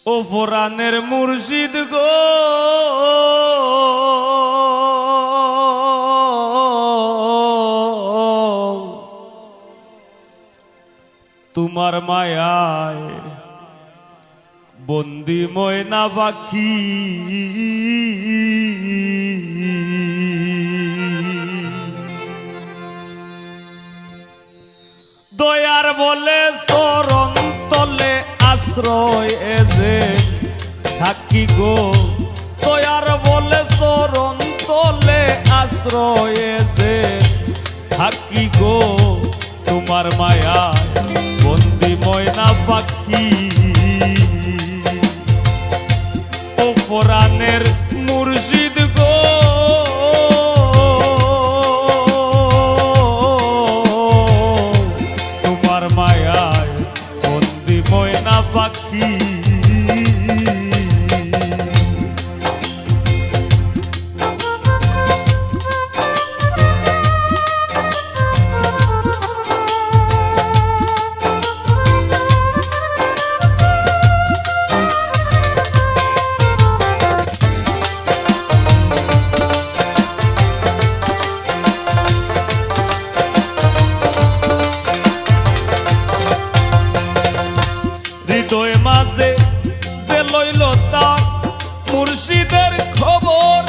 ও ফোরানের মুর্শিদ গো তোমার মায়ায় বন্দি ময়না পাখি দয়ার বলে চরণ তলে আশ্রয় এজে থাকি গো দয়ার বলে চরণ তলে আশ্রয় এজে থাকি গো তোমার মায়ায় বন্দি ময়না পাখি ও ফোরানের মুর্শিদ গো তোমার মায়ায় বন্দি ময়না পাখি হৃদয় মাঝে যে লইল তার মুর্শিদের খবর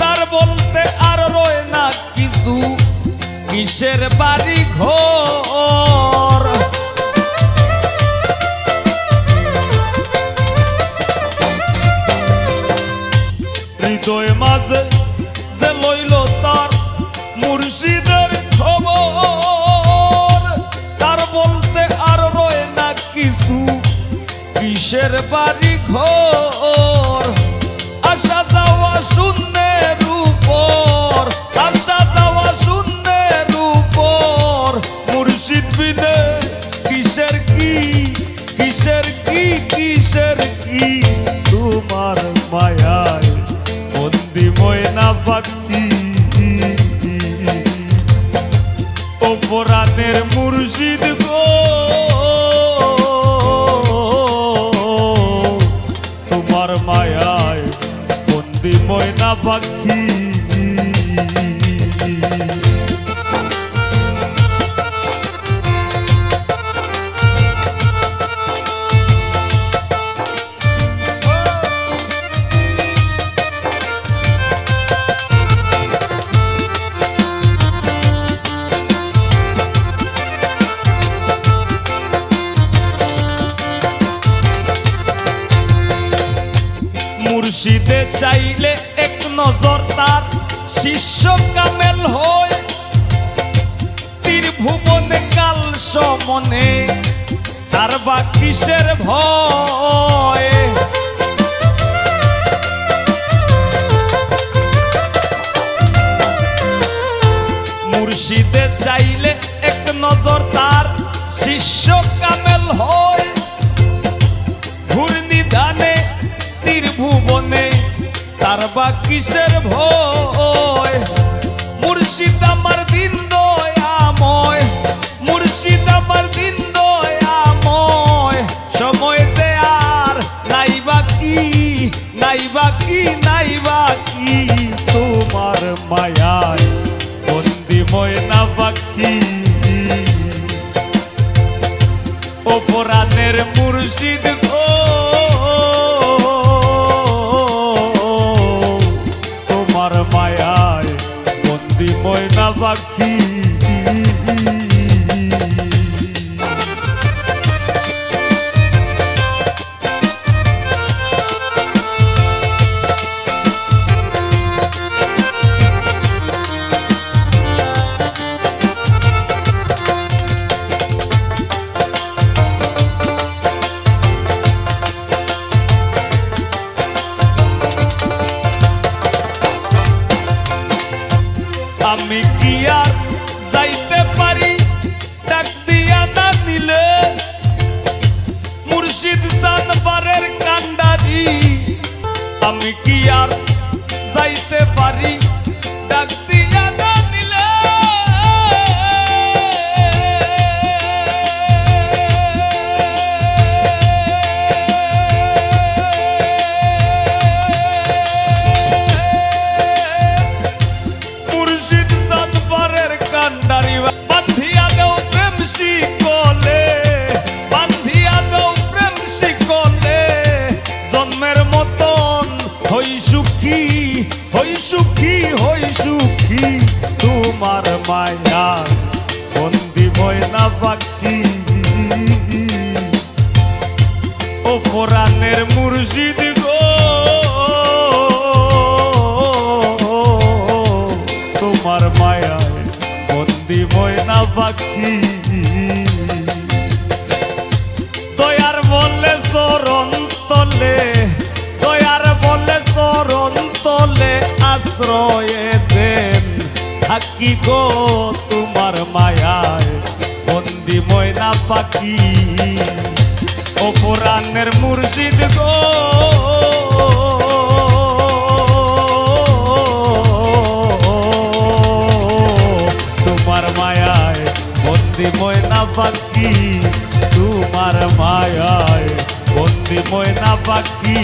তার বলতে আর রয় না কিছু কিসের বাড়ি ঘর হৃদয় মাঝে যে লইল তার মুর্শিদের খবর তার বলতে আর রয় না কিছু কিসের বাড়ি ঘর আসা যাওয়া শূন্যের উপর আসা যাওয়া শূন্যের উপর মুর্শিদ বিনে কিসের কি কিসের কি কিসের কি তোমার মায়ায় বন্দি ময়না পাখি ও ফোরানের মুর্শিদ গো তোমার মায়ায় বন্দি ময়না পাখি মুর্শিদে চাইলে এক নজর তার শিষ্য কামেল হয় ত্রিভুবনে কাল সমনে তার বা কিসের ভয় মুর্শিদে চাইলে এক নজর তার শিষ্য কামেল হয় ঘূর্ণিধানে ত্রিভুবনে তার বা কিসের ভয় মুর্শিদ আমার দিন দয়াময় মুর্শিদ আমার দিন দয়াময় সময় যে আর নাই বাকি নাই বাকি নাই বাকি তোমার মায়ায় বন্দি ময়না পাখি ও ফোরানের মুর্শিদ গো তোমার মায়ায় বন্দি ময়না পাখি আমি কি আর যাইতে পারি ডাক দিয়া না দিলে মুর্শিদ জানবারের কান্ডারি আমি কি আর যাইতে পারি ডাক দিয়া না দিলে সুখী হই সুখী তোমার মায়া বন্দি ময়না পাখি ও কোরআনের মুর্শিদ গো তোমার মায়ায় বন্দি ময়না পাখি দয়ার বলে চরণ তলে দয়ার বলে চরণ তলে আশ্রয়ে দেন থাকি গো তোমার মায়ায় বন্দি ময়না পাখি ও কোরআনের মুর্শিদ গো তোমার মায়ায় বন্দি ময়না পাখি তোমার মায়ায় বন্দি ময়না পাখি